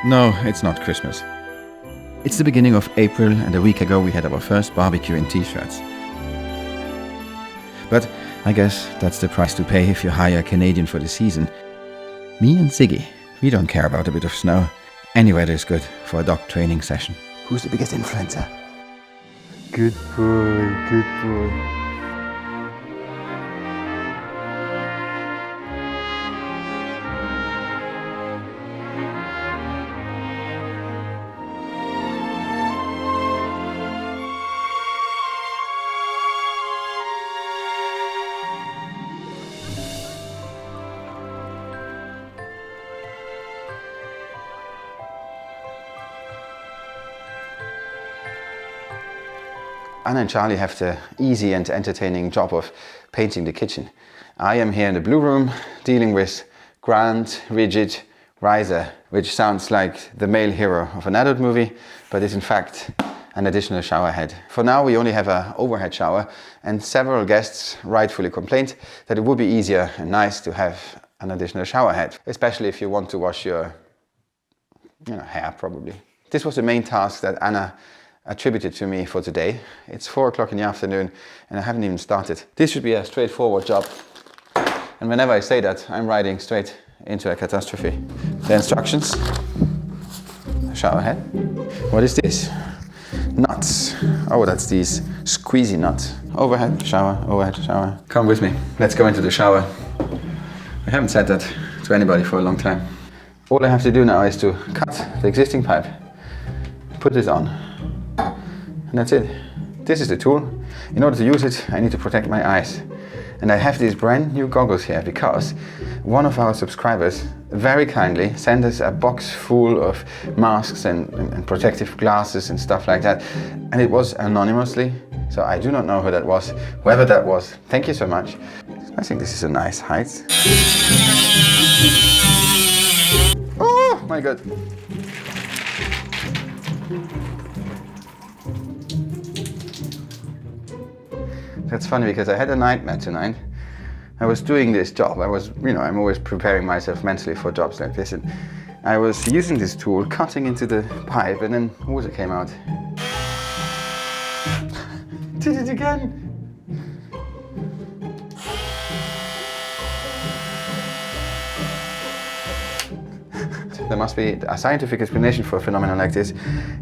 No, it's not Christmas. It's the beginning of April, and a week ago we had our first barbecue in t-shirts. But I guess that's the price to pay if you hire a Canadian for the season. Me and Ziggy, we don't care about a bit of snow. Any weather is good for a dog training session. Who's the biggest influencer? Good boy, good boy. Anna and Charlie have the easy and entertaining job of painting the kitchen. I am here in the blue room dealing with grand, rigid riser, which sounds like the male hero of an adult movie, but is in fact an additional shower head. For now we only have an overhead shower, and several guests rightfully complained that it would be easier and nice to have an additional shower head, especially if you want to wash your hair probably. This was the main task that Anna attributed to me for today. It's 4 o'clock in the afternoon and I haven't even started. This should be a straightforward job. And whenever I say that, I'm riding straight into a catastrophe. The instructions. Shower head. What is this? Nuts. Oh, that's these squeezy nuts. Overhead shower, overhead shower. Come with me. Let's go into the shower. I haven't said that to anybody for a long time. All I have to do now is to cut the existing pipe, put this on, and that's it. This is the tool. In order to use it, I need to protect my eyes. And I have these brand new goggles here because one of our subscribers very kindly sent us a box full of masks and protective glasses and stuff like that. And it was anonymously, so I do not know who that was. Whoever that was, thank you so much. I think this is a nice height. Oh my God. That's funny because I had a nightmare tonight. I was doing this job. I'm always preparing myself mentally for jobs like this. And I was using this tool, cutting into the pipe, and then water came out. Did it again. There must be a scientific explanation for a phenomenon like this.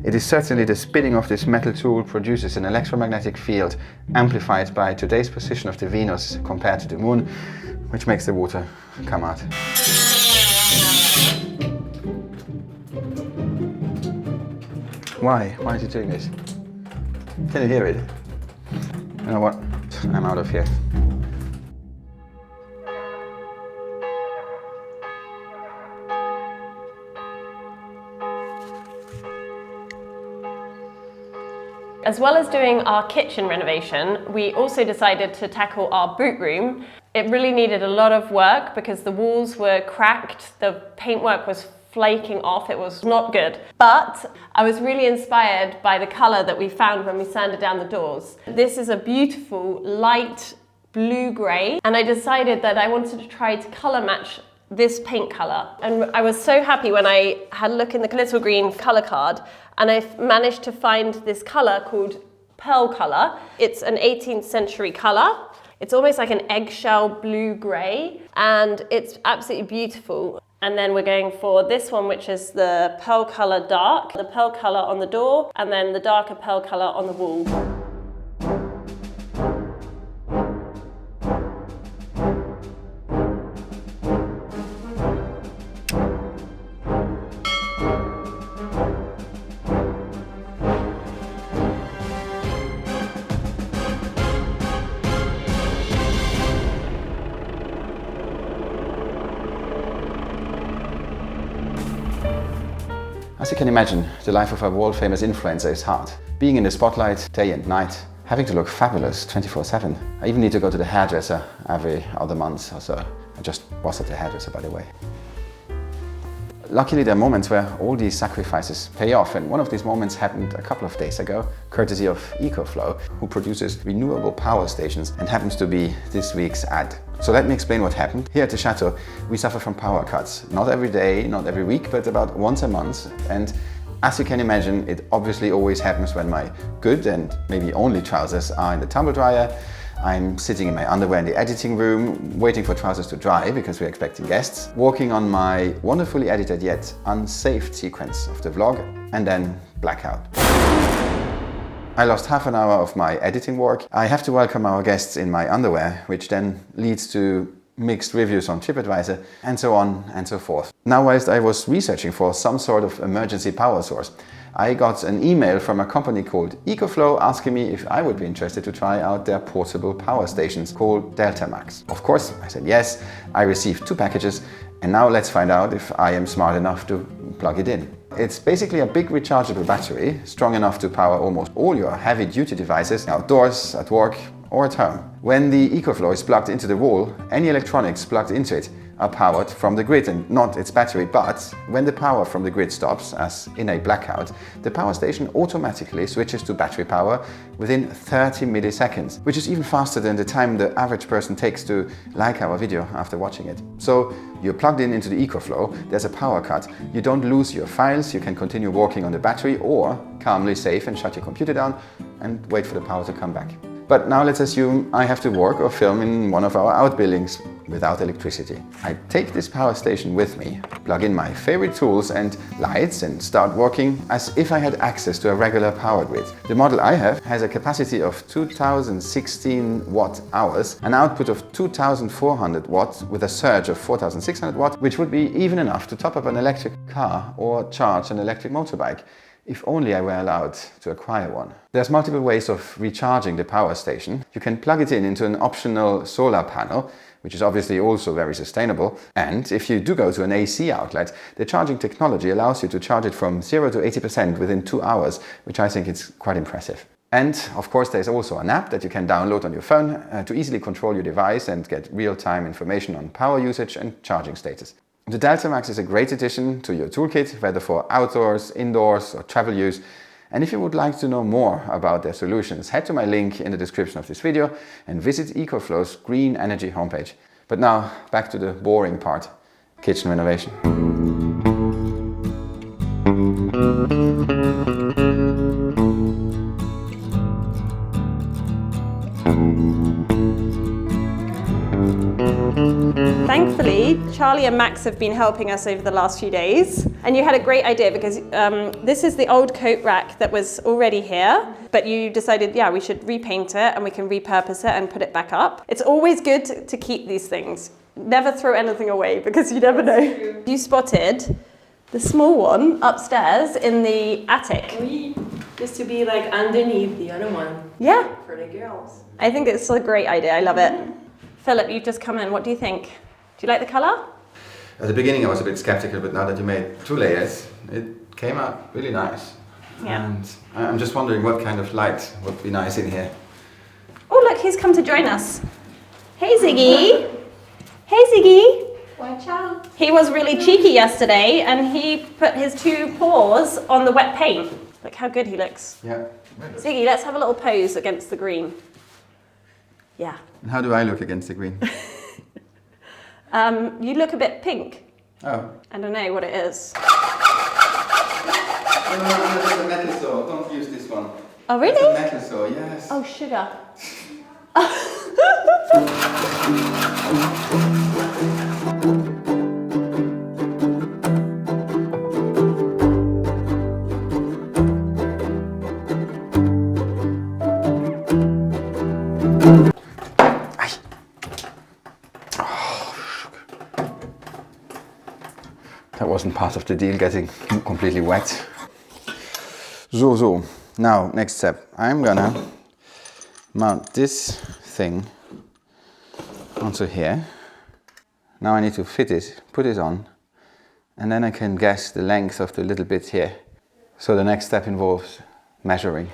It is certainly the spinning of this metal tool produces an electromagnetic field amplified by today's position of the Venus compared to the Moon, which makes the water come out. Why? Why is he doing this? Can you hear it? You know what? I'm out of here. As well as doing our kitchen renovation, we also decided to tackle our boot room. It really needed a lot of work because the walls were cracked, the paintwork was flaking off, it was not good. But I was really inspired by the colour that we found when we sanded down the doors. This is a beautiful light blue-grey, and I decided that I wanted to try to colour match this paint colour. And I was so happy when I had a look in the little green colour card and I managed to find this colour called pearl colour. It's an 18th century colour. It's almost like an eggshell blue-grey and it's absolutely beautiful. And then we're going for this one, which is the pearl colour dark, the pearl colour on the door, and then the darker pearl colour on the wall. As you can imagine, the life of a world-famous influencer is hard. Being in the spotlight day and night, having to look fabulous 24/7. I even need to go to the hairdresser every other month or so. I just was at the hairdresser, by the way. Luckily, there are moments where all these sacrifices pay off, and one of these moments happened a couple of days ago, courtesy of EcoFlow, who produces renewable power stations and happens to be this week's ad. So let me explain what happened. Here at the Chateau, we suffer from power cuts. Not every day, not every week, but about once a month. And as you can imagine, it obviously always happens when my good and maybe only trousers are in the tumble dryer. I'm sitting in my underwear in the editing room, waiting for trousers to dry because we're expecting guests, working on my wonderfully edited yet unsaved sequence of the vlog, and then blackout. I lost half an hour of my editing work. I have to welcome our guests in my underwear, which then leads to mixed reviews on TripAdvisor, and so on and so forth. Now, whilst I was researching for some sort of emergency power source, I got an email from a company called EcoFlow asking me if I would be interested to try out their portable power stations called Deltamax. Of course, I said yes. I received 2 packages, and now let's find out if I am smart enough to plug it in. It's basically a big rechargeable battery, strong enough to power almost all your heavy-duty devices outdoors, at work, or at home. When the EcoFlow is plugged into the wall, any electronics plugged into it are powered from the grid and not its battery, but when the power from the grid stops, as in a blackout, the power station automatically switches to battery power within 30 milliseconds, which is even faster than the time the average person takes to like our video after watching it. So you're plugged in into the EcoFlow, there's a power cut, you don't lose your files, you can continue working on the battery or calmly save and shut your computer down and wait for the power to come back. But now let's assume I have to work or film in one of our outbuildings without electricity. I take this power station with me, plug in my favorite tools and lights and start working as if I had access to a regular power grid. The model I have has a capacity of 2016 watt hours, an output of 2400 watts with a surge of 4600 watts, which would be even enough to top up an electric car or charge an electric motorbike. If only I were allowed to acquire one. There's multiple ways of recharging the power station. You can plug it in into an optional solar panel, which is obviously also very sustainable. And if you do go to an AC outlet, the charging technology allows you to charge it from 0 to 80% within 2 hours, which I think is quite impressive. And of course, there's also an app that you can download on your phone to easily control your device and get real-time information on power usage and charging status. The Deltamax is a great addition to your toolkit, whether for outdoors, indoors or travel use. And if you would like to know more about their solutions, head to my link in the description of this video and visit EcoFlow's green energy homepage. But now, back to the boring part, kitchen renovation. Thankfully, Charlie and Max have been helping us over the last few days. And you had a great idea because this is the old coat rack that was already here, but you decided, yeah, we should repaint it and we can repurpose it and put it back up. It's always good to keep these things. Never throw anything away because you never know. You spotted the small one upstairs in the attic. Oui, just to be like underneath the other one. Yeah. For the girls. I think it's a great idea. I love it. Philip, you've just come in. What do you think? Do you like the colour? At the beginning I was a bit skeptical, but now that you made 2 layers, it came out really nice. Yeah. And I'm just wondering what kind of light would be nice in here. Oh, look, he's come to join us. Hey, Ziggy. Hey, Ziggy. Watch out. He was really cheeky yesterday and he put his 2 paws on the wet paint. Look how good he looks. Yeah. Ziggy, let's have a little pose against the green. Yeah. And how do I look against the green? You look a bit pink. Oh. I don't know what it is. No, that's a metal saw. Don't use this one. Oh, really? That's a metal saw, yes. Oh, sugar. That wasn't part of the deal, getting completely wet. So, now next step. I'm gonna mount this thing onto here. Now I need to fit it, put it on, and then I can guess the length of the little bit here. So the next step involves measuring.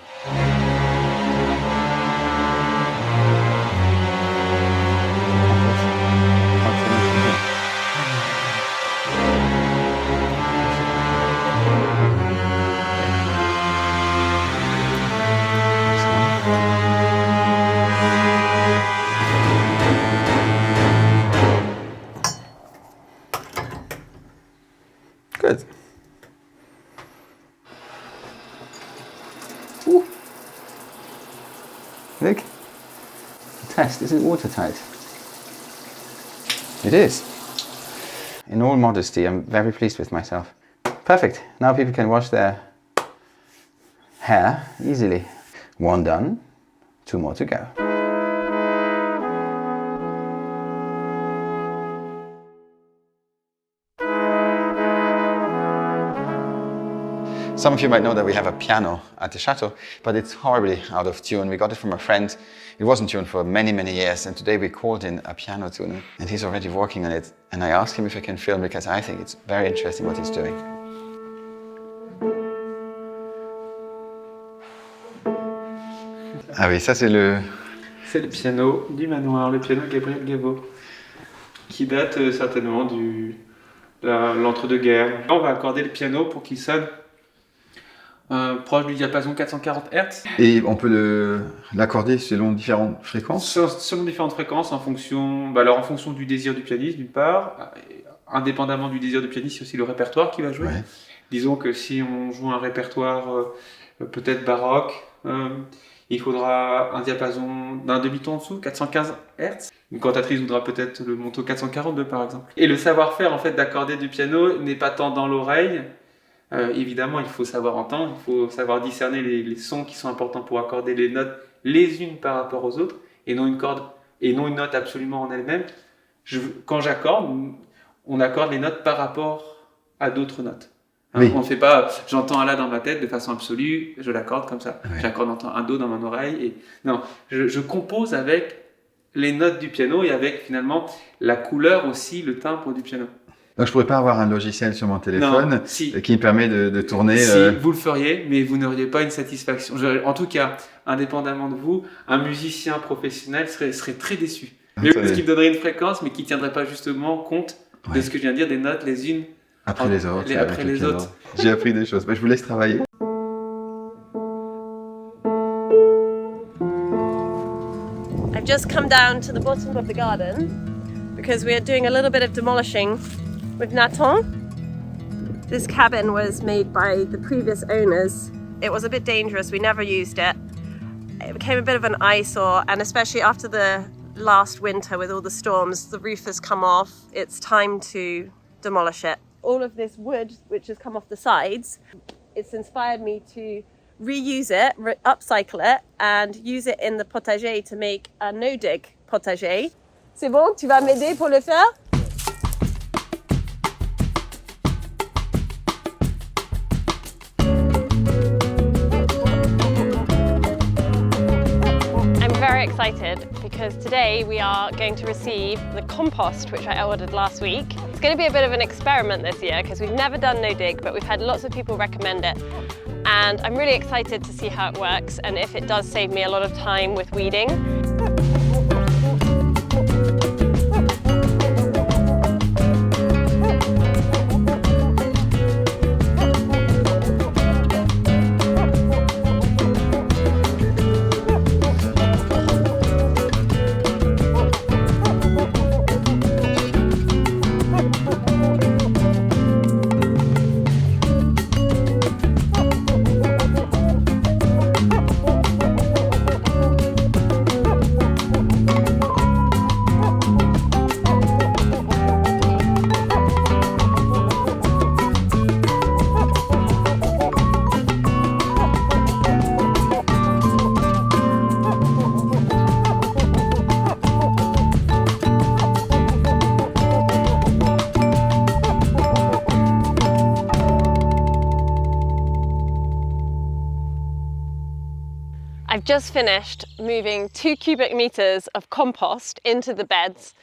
Good. Ooh. Look. Test, is it watertight? It is. In all modesty, I'm very pleased with myself. Perfect. Now people can wash their hair easily. One done, 2 more to go. Some of you might know that we have a piano at the Chateau, but it's horribly out of tune. We got it from a friend. It wasn't tuned for many, many years, and today we called in a piano tuner, and he's already working on it. And I asked him if I can film because I think it's very interesting what he's doing. Ah oui, ça c'est le... C'est le piano du manoir, le piano de Gabriel Gaveau, qui date certainement de l'entre-deux-guerres. Là, on va accorder le piano pour qu'il sonne proche du diapason 440 Hz. Et on peut l'accorder selon différentes fréquences? Selon différentes fréquences, en fonction du désir du pianiste, d'une part. Indépendamment du désir du pianiste, c'est aussi le répertoire qui va jouer. Ouais. Disons que si on joue un répertoire peut-être baroque, il faudra un diapason d'un demi-ton en dessous, 415 Hz. Une cantatrice voudra peut-être le monto 442 par exemple. Et le savoir-faire en fait d'accorder du piano n'est pas tant dans l'oreille. Évidemment, il faut savoir entendre, il faut savoir discerner les sons qui sont importants pour accorder les notes les unes par rapport aux autres, et non une note absolument en elle-même. Quand j'accorde, on accorde les notes par rapport à d'autres notes. Oui. On ne fait pas, j'entends un La dans ma tête de façon absolue, je l'accorde comme ça. Oui. J'accorde un Do dans mon oreille. Et... Non, je compose avec les notes du piano et avec finalement la couleur aussi, le timbre du piano. Donc je pourrais pas avoir un logiciel sur mon téléphone qui me permet de tourner... Si, vous le feriez, mais vous n'auriez pas une satisfaction. En tout cas, indépendamment de vous, un musicien professionnel serait très déçu. Mais parce qu'il me donnerait une fréquence, mais qui ne tiendrait pas justement compte de ce que je viens de dire, des notes les unes après les autres. Après les autres. J'ai appris des choses. Je vous laisse travailler. I've just come down to the bottom of the garden because we are doing a little bit of demolishing with Nathan. This cabin was made by the previous owners. It was a bit dangerous, we never used it. It became a bit of an eyesore, and especially after the last winter with all the storms, the roof has come off. It's time to demolish it. All of this wood which has come off the sides, it's inspired me to reuse it, upcycle it, and use it in the potager to make a no-dig potager. C'est bon, tu vas m'aider pour le faire? Excited because today we are going to receive the compost which I ordered last week. It's going to be a bit of an experiment this year because we've never done no dig, but we've had lots of people recommend it, and I'm really excited to see how it works and if it does save me a lot of time with weeding. I've just finished moving 2 cubic meters of compost into the beds,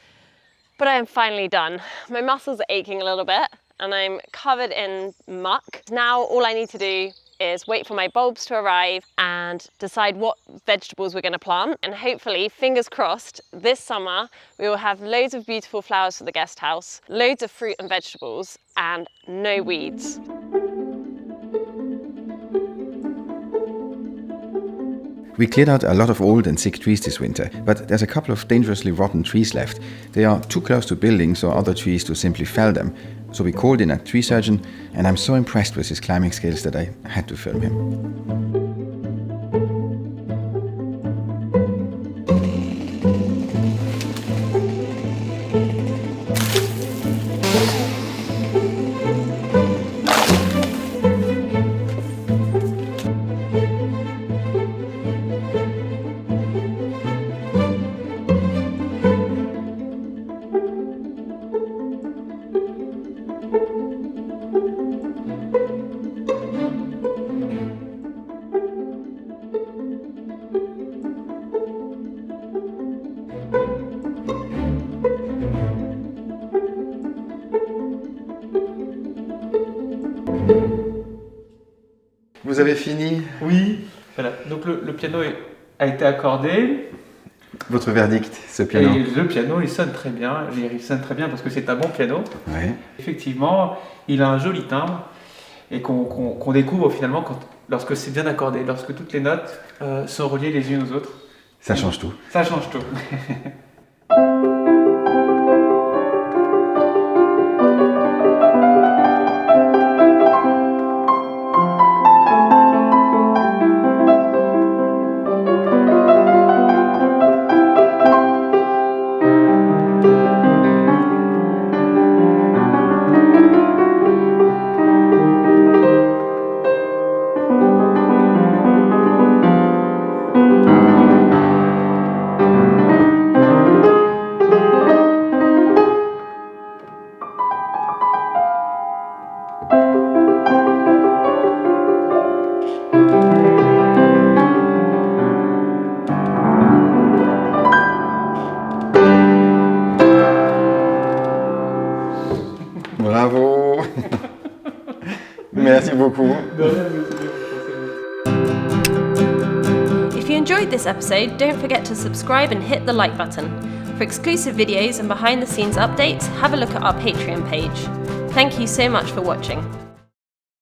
but I am finally done. My muscles are aching a little bit and I'm covered in muck. Now all I need to do is wait for my bulbs to arrive and decide what vegetables we're going to plant, and hopefully, fingers crossed, this summer we will have loads of beautiful flowers for the guest house, loads of fruit and vegetables, and no weeds. We cleared out a lot of old and sick trees this winter, but there's a couple of dangerously rotten trees left. They are too close to buildings or other trees to simply fell them. So we called in a tree surgeon, and I'm so impressed with his climbing skills that I had to film him. Vous avez fini? Oui, voilà. Donc le piano a été accordé. Votre verdict, ce piano? Et le piano, il sonne très bien. Il sonne très bien parce que c'est un bon piano. Ouais. Effectivement, il a un joli timbre et qu'on découvre finalement lorsque c'est bien accordé, lorsque toutes les notes sont reliées les unes aux autres. Ça change tout. Ça change tout. Bravo. Merci beaucoup. If you enjoyed this episode, don't forget to subscribe and hit the like button. For exclusive videos and behind the scenes updates, have a look at our Patreon page. Thank you so much for watching.